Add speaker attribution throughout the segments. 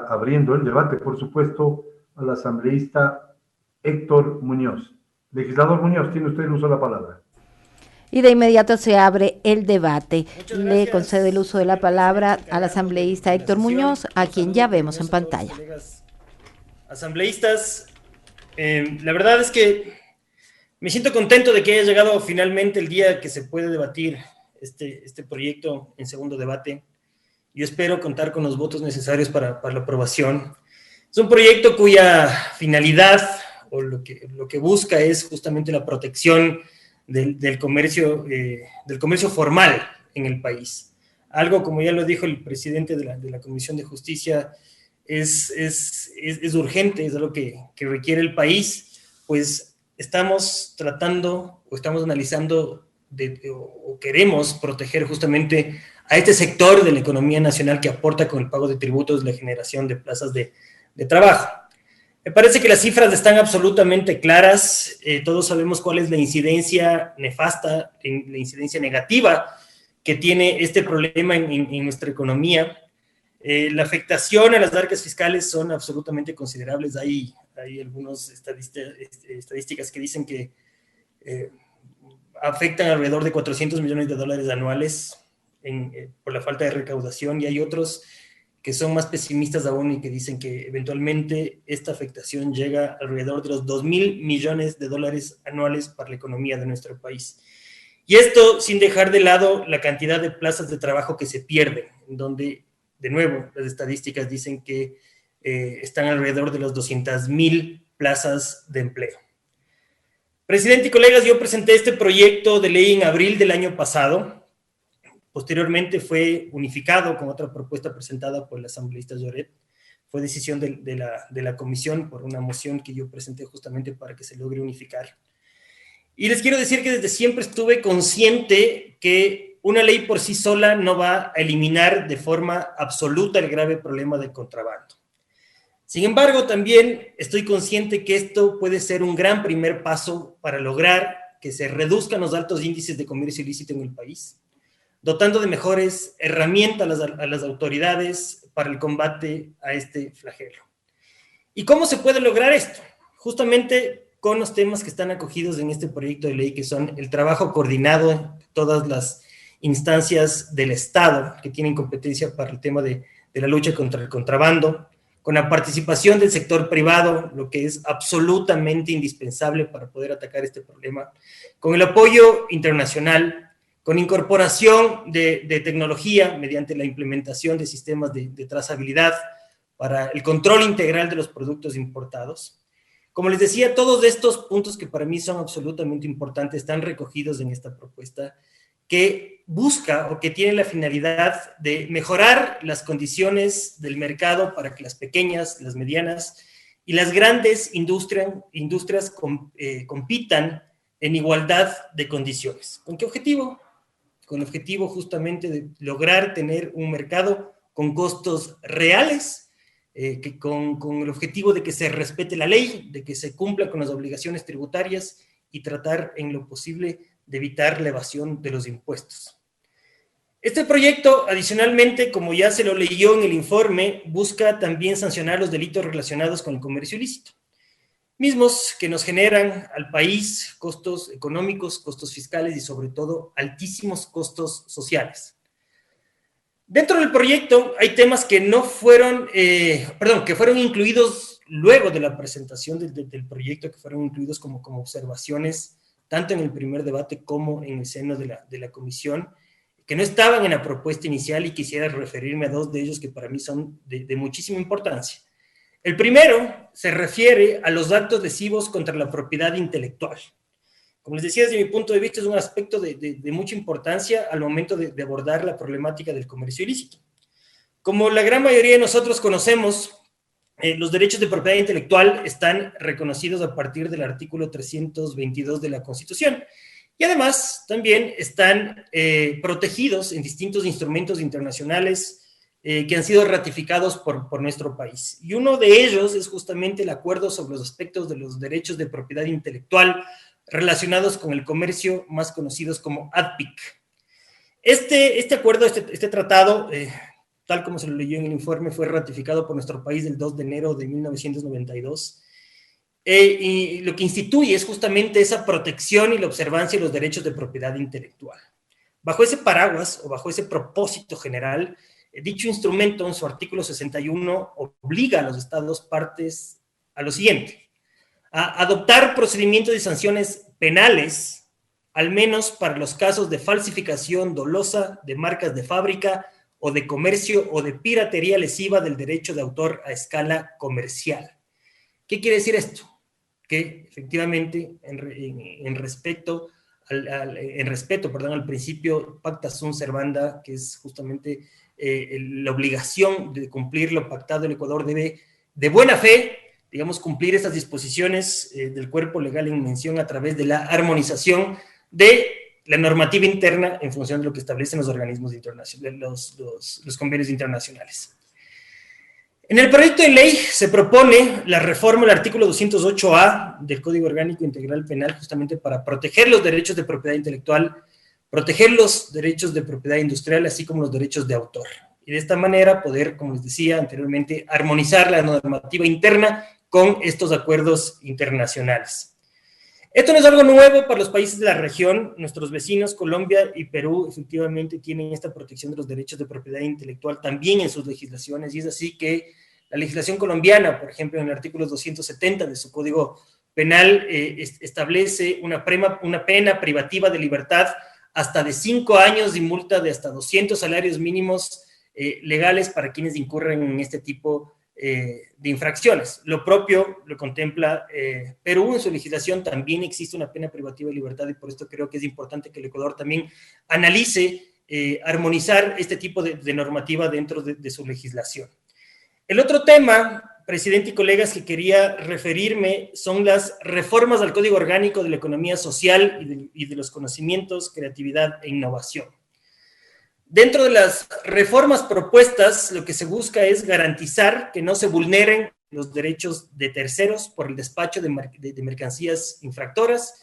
Speaker 1: abriendo el debate, por supuesto, al asambleísta Héctor Muñoz. Legislador Muñoz, tiene usted el uso de la palabra.
Speaker 2: Y de inmediato se abre el debate. Le concedo el uso de la palabra al asambleísta Héctor Muñoz, a quien ya vemos en pantalla.
Speaker 3: Asambleístas, la verdad es que me siento contento de que haya llegado finalmente el día que se puede debatir este proyecto en segundo debate. Yo espero contar con los votos necesarios para la aprobación. Es un proyecto cuya finalidad o lo que busca es justamente la protección del comercio formal en el país. Algo, como ya lo dijo el presidente de la Comisión de Justicia, es urgente, es algo que requiere el país, pues estamos tratando o estamos analizando o queremos proteger justamente a este sector de la economía nacional que aporta con el pago de tributos la generación de plazas de trabajo. Me parece que las cifras están absolutamente claras, todos sabemos cuál es la incidencia nefasta, la incidencia negativa que tiene este problema en nuestra economía. La afectación a las arcas fiscales son absolutamente considerables. Hay algunas estadísticas que dicen que afectan alrededor de $400 millones anuales por la falta de recaudación, y hay otros que son más pesimistas aún y que dicen que eventualmente esta afectación llega alrededor de los $2,000 millones anuales para la economía de nuestro país. Y esto sin dejar de lado la cantidad de plazas de trabajo que se pierden, en donde, de nuevo, las estadísticas dicen que están alrededor de las 200,000 plazas de empleo. Presidente y colegas, yo presenté este proyecto de ley en abril del año pasado. Posteriormente fue unificado con otra propuesta presentada por el asambleísta Lloret. Fue decisión de la comisión por una moción que yo presenté justamente para que se logre unificar. Y les quiero decir que desde siempre estuve consciente que una ley por sí sola no va a eliminar de forma absoluta el grave problema del contrabando. Sin embargo, también estoy consciente que esto puede ser un gran primer paso para lograr que se reduzcan los altos índices de comercio ilícito en el país, dotando de mejores herramientas a las autoridades para el combate a este flagelo. ¿Y cómo se puede lograr esto? Justamente con los temas que están acogidos en este proyecto de ley, que son el trabajo coordinado de todas las instancias del Estado que tienen competencia para el tema de la lucha contra el contrabando, con la participación del sector privado, lo que es absolutamente indispensable para poder atacar este problema, con el apoyo internacional, con incorporación de tecnología mediante la implementación de sistemas de trazabilidad para el control integral de los productos importados. Como les decía, todos estos puntos que para mí son absolutamente importantes están recogidos en esta propuesta que busca o que tiene la finalidad de mejorar las condiciones del mercado para que las pequeñas, las medianas y las grandes industrias compitan en igualdad de condiciones. ¿Con qué objetivo? Con el objetivo justamente de lograr tener un mercado con costos reales, con el objetivo de que se respete la ley, de que se cumpla con las obligaciones tributarias y tratar en lo posible de evitar la evasión de los impuestos. Este proyecto, adicionalmente, como ya se lo leyó en el informe, busca también sancionar los delitos relacionados con el comercio ilícito, mismos que nos generan al país costos económicos, costos fiscales y sobre todo altísimos costos sociales. Dentro del proyecto hay temas que que fueron incluidos luego de la presentación del proyecto, que fueron incluidos como observaciones tanto en el primer debate como en el seno de la comisión, que no estaban en la propuesta inicial, y quisiera referirme a dos de ellos que para mí son de muchísima importancia. El primero se refiere a los actos lesivos contra la propiedad intelectual. Como les decía, desde mi punto de vista es un aspecto de mucha importancia al momento de abordar la problemática del comercio ilícito. Como la gran mayoría de nosotros conocemos, los derechos de propiedad intelectual están reconocidos a partir del artículo 322 de la Constitución, y además también están protegidos en distintos instrumentos internacionales que han sido ratificados por nuestro país. Y uno de ellos es justamente el acuerdo sobre los aspectos de los derechos de propiedad intelectual relacionados con el comercio, más conocidos como ADPIC. Este acuerdo, este tratado, tal como se lo leyó en el informe, fue ratificado por nuestro país el 2 de enero de 1992. Y lo que instituye es justamente esa protección y la observancia de los derechos de propiedad intelectual. Bajo ese paraguas o bajo ese propósito general, dicho instrumento en su artículo 61 obliga a los Estados partes a lo siguiente: a adoptar procedimientos y sanciones penales, al menos para los casos de falsificación dolosa de marcas de fábrica o de comercio o de piratería lesiva del derecho de autor a escala comercial. ¿Qué quiere decir esto? Que efectivamente, en respeto al principio pacta sunt servanda, que es justamente la obligación de cumplir lo pactado, el Ecuador debe de buena fe, digamos, cumplir estas disposiciones del cuerpo legal en mención a través de la armonización de la normativa interna en función de lo que establecen los organismos internacionales, los convenios internacionales. En el proyecto de ley se propone la reforma del artículo 208A del Código Orgánico Integral Penal, justamente para proteger los derechos de propiedad intelectual, proteger los derechos de propiedad industrial, así como los derechos de autor. Y de esta manera poder, como les decía anteriormente, armonizar la normativa interna con estos acuerdos internacionales. Esto no es algo nuevo para los países de la región. Nuestros vecinos, Colombia y Perú, efectivamente tienen esta protección de los derechos de propiedad intelectual también en sus legislaciones, y es así que la legislación colombiana, por ejemplo, en el artículo 270 de su Código Penal, establece una pena privativa de libertad hasta de 5 años y multa de hasta 200 salarios mínimos legales para quienes incurren en este tipo de infracciones. Lo propio lo contempla Perú en su legislación. También existe una pena privativa de libertad, y por esto creo que es importante que el Ecuador también analice armonizar este tipo de normativa dentro de su legislación. El otro tema, presidente y colegas, que quería referirme son las reformas al Código Orgánico de la Economía Social y de los Conocimientos, Creatividad e Innovación. Dentro de las reformas propuestas, lo que se busca es garantizar que no se vulneren los derechos de terceros por el despacho de mercancías infractoras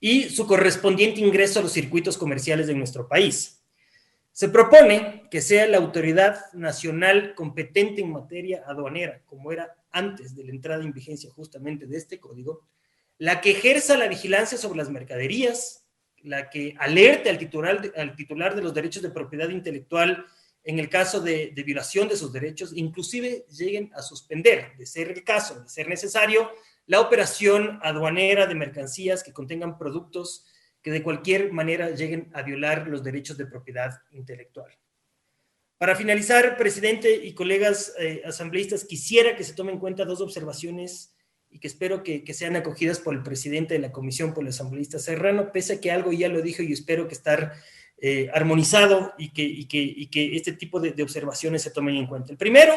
Speaker 3: y su correspondiente ingreso a los circuitos comerciales de nuestro país. Se propone que sea la autoridad nacional competente en materia aduanera, como era antes de la entrada en vigencia justamente de este código, la que ejerza la vigilancia sobre las mercaderías, la que alerte al titular de los derechos de propiedad intelectual en el caso de violación de sus derechos, inclusive lleguen a suspender, de ser el caso, de ser necesario, la operación aduanera de mercancías que contengan productos que de cualquier manera lleguen a violar los derechos de propiedad intelectual. Para finalizar, presidente y colegas asambleístas, quisiera que se tomen en cuenta 2 observaciones y que espero que sean acogidas por el presidente de la comisión, por el asambleísta Serrano, pese a que algo ya lo dijo y espero que estar armonizado y que este tipo de observaciones se tomen en cuenta. El primero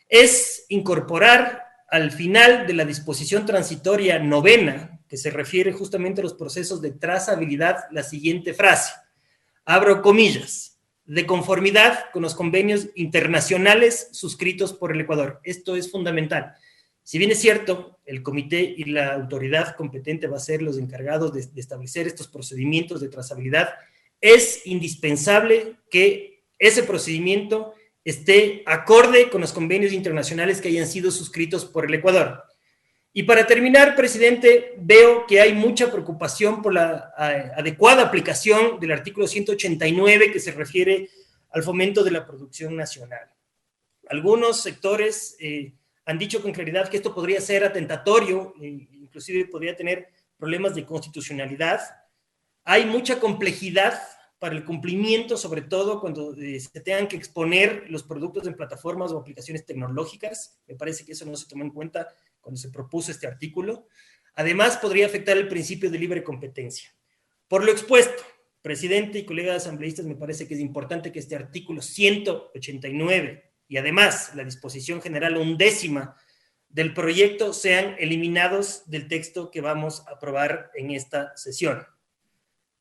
Speaker 3: es incorporar al final de la disposición transitoria 9ª, que se refiere justamente a los procesos de trazabilidad, la siguiente frase, abro comillas, de conformidad con los convenios internacionales suscritos por el Ecuador. Esto es fundamental. Si bien es cierto, el comité y la autoridad competente va a ser los encargados de establecer estos procedimientos de trazabilidad, es indispensable que ese procedimiento esté acorde con los convenios internacionales que hayan sido suscritos por el Ecuador. Y para terminar, presidente, veo que hay mucha preocupación por la adecuada aplicación del artículo 189 que se refiere al fomento de la producción nacional. Algunos sectores han dicho con claridad que esto podría ser atentatorio, inclusive podría tener problemas de constitucionalidad. Hay mucha complejidad para el cumplimiento, sobre todo cuando se tengan que exponer los productos en plataformas o aplicaciones tecnológicas. Me parece que eso no se tomó en cuenta cuando se propuso este artículo. Además, podría afectar el principio de libre competencia. Por lo expuesto, presidente y colegas asambleístas, me parece que es importante que este artículo 189 y además la disposición general 11ª del proyecto sean eliminados del texto que vamos a aprobar en esta sesión.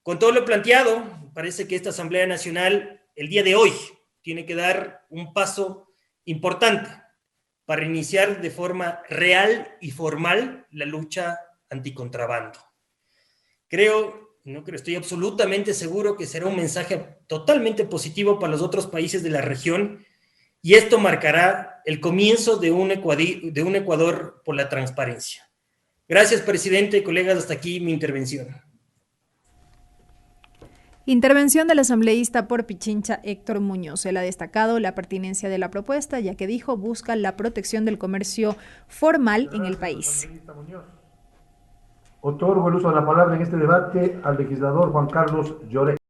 Speaker 3: Con todo lo planteado, parece que esta Asamblea Nacional el día de hoy tiene que dar un paso importante para iniciar de forma real y formal la lucha anticontrabando. Estoy absolutamente seguro que será un mensaje totalmente positivo para los otros países de la región y esto marcará el comienzo de un Ecuador por la transparencia. Gracias, presidente. Colegas, hasta aquí mi intervención.
Speaker 4: Intervención del asambleísta por Pichincha Héctor Muñoz. Él ha destacado la pertinencia de la propuesta, ya que dijo busca la protección del comercio formal en el país.
Speaker 1: Otorgo el uso de la palabra en este debate al legislador Juan Carlos Lloret.